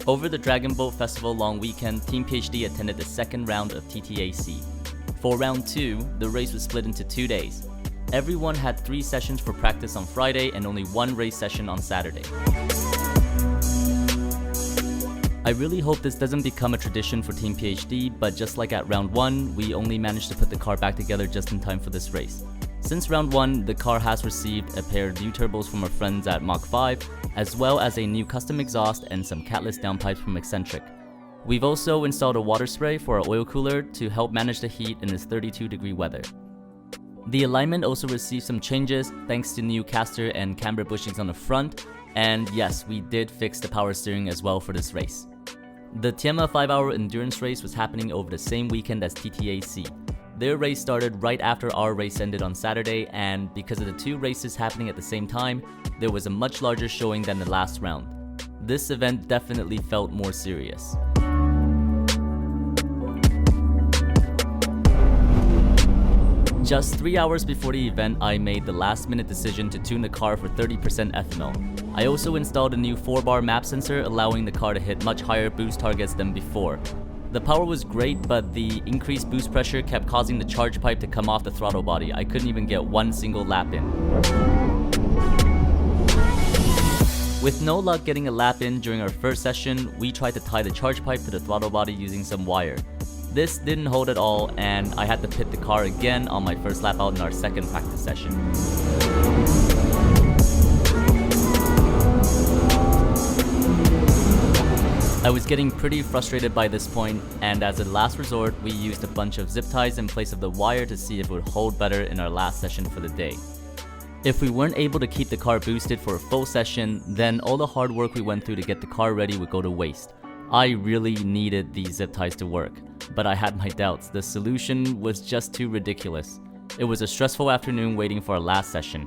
Over the Dragon Boat Festival long weekend, Team PhD attended the second round of TTAC. For round 2, the race was split into 2 days. Everyone had 3 sessions for practice on Friday and only 1 race session on Saturday. I really hope this doesn't become a tradition for Team PhD, but just like at round 1, we only managed to put the car back together just in time for this race. Since round 1, the car has received a pair of new turbos from our friends at Mach 5, as well as a new custom exhaust and some catless downpipes from Eccentric. We've also installed a water spray for our oil cooler to help manage the heat in this 32-degree weather. The alignment also received some changes thanks to new caster and camber bushings on the front, and yes, we did fix the power steering as well for this race. The Tianma 5-hour endurance race was happening over the same weekend as TTAC. Their race started right after our race ended on Saturday, and because of the 2 races happening at the same time, there was a much larger showing than the last round. This event definitely felt more serious. Just 3 hours before the event, I made the last-minute decision to tune the car for 30% ethanol. I also installed a new 4-bar map sensor, allowing the car to hit much higher boost targets than before. The power was great, but the increased boost pressure kept causing the charge pipe to come off the throttle body. I couldn't even get 1 single lap in. With no luck getting a lap in during our first session, we tried to tie the charge pipe to the throttle body using some wire. This didn't hold at all, and I had to pit the car again on my first lap out in our second practice session. I was getting pretty frustrated by this point, and as a last resort, we used a bunch of zip ties in place of the wire to see if it would hold better in our last session for the day. If we weren't able to keep the car boosted for a full session, then all the hard work we went through to get the car ready would go to waste. I really needed these zip ties to work, but I had my doubts. The solution was just too ridiculous. It was a stressful afternoon waiting for our last session.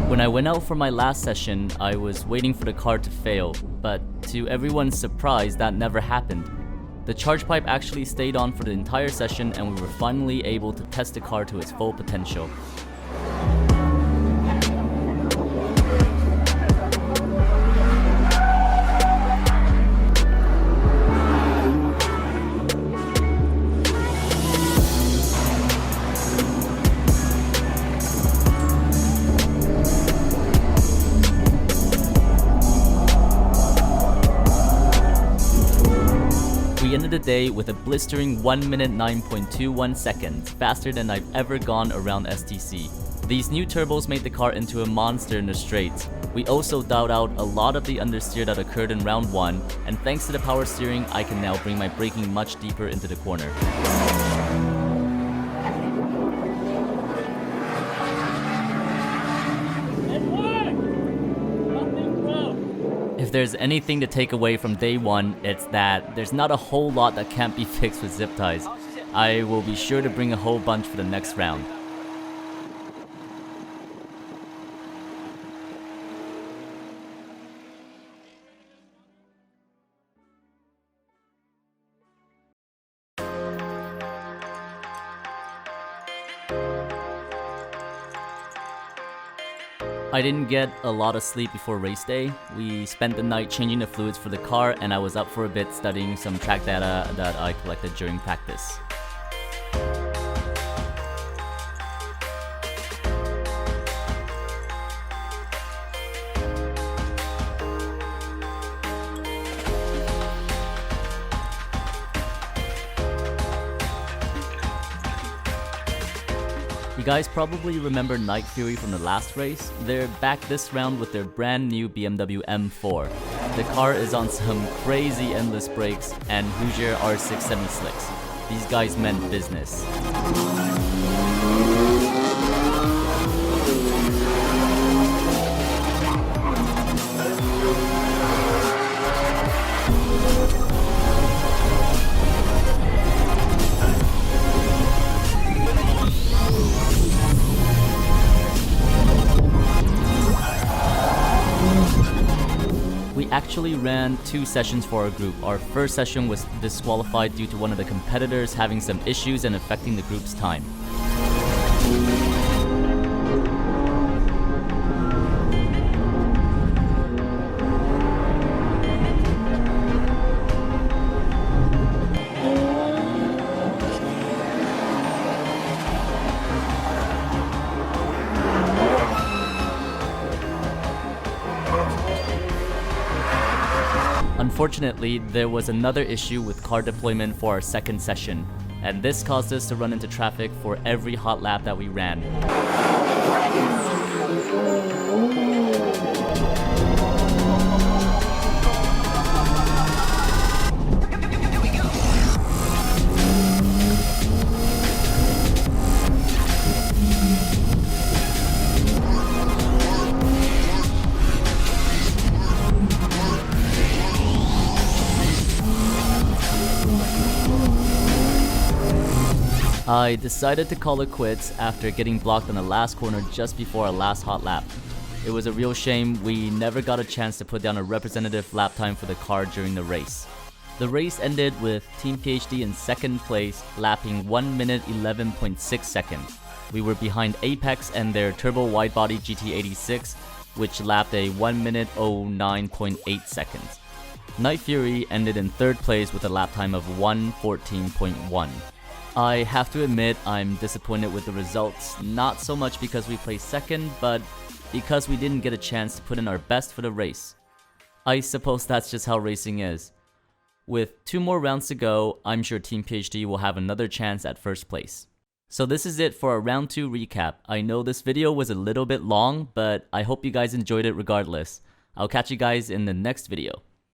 When I went out for my last session, I was waiting for the car to fail, but to everyone's surprise, that never happened. The charge pipe actually stayed on for the entire session, and we were finally able to test the car to its full potential. We ended the day with a blistering 1 minute 9.21 seconds, faster than I've ever gone around STC. These new turbos made the car into a monster in the straights. We also dialed out a lot of the understeer that occurred in round 1, and thanks to the power steering, I can now bring my braking much deeper into the corner. If there's anything to take away from day 1, it's that there's not a whole lot that can't be fixed with zip ties. I will be sure to bring a whole bunch for the next round. I didn't get a lot of sleep before race day. We spent the night changing the fluids for the car, and I was up for a bit studying some track data that I collected during practice. You guys probably remember Night Fury from the last race. They're back this round with their brand new BMW M4. The car is on some crazy endless brakes and Hoosier R6 semi-slicks. These guys meant business. actually ran 2 sessions for our group. Our first session was disqualified due to one of the competitors having some issues and affecting the group's time. Unfortunately, there was another issue with car deployment for our second session, and this caused us to run into traffic for every hot lap that we ran. I decided to call it quits after getting blocked on the last corner just before our last hot lap. It was a real shame we never got a chance to put down a representative lap time for the car during the race. The race ended with Team PhD in second place, lapping 1 minute 11.6 seconds. We were behind Apex and their turbo widebody GT86, which lapped a 1 minute 09.8 seconds. Night Fury ended in third place with a lap time of 1:14.1. I have to admit I'm disappointed with the results, not so much because we placed second, but because we didn't get a chance to put in our best for the race. I suppose that's just how racing is. With 2 more rounds to go, I'm sure Team PhD will have another chance at first place. So this is it for our round 2 recap. I know this video was a little bit long, but I hope you guys enjoyed it regardless. I'll catch you guys in the next video.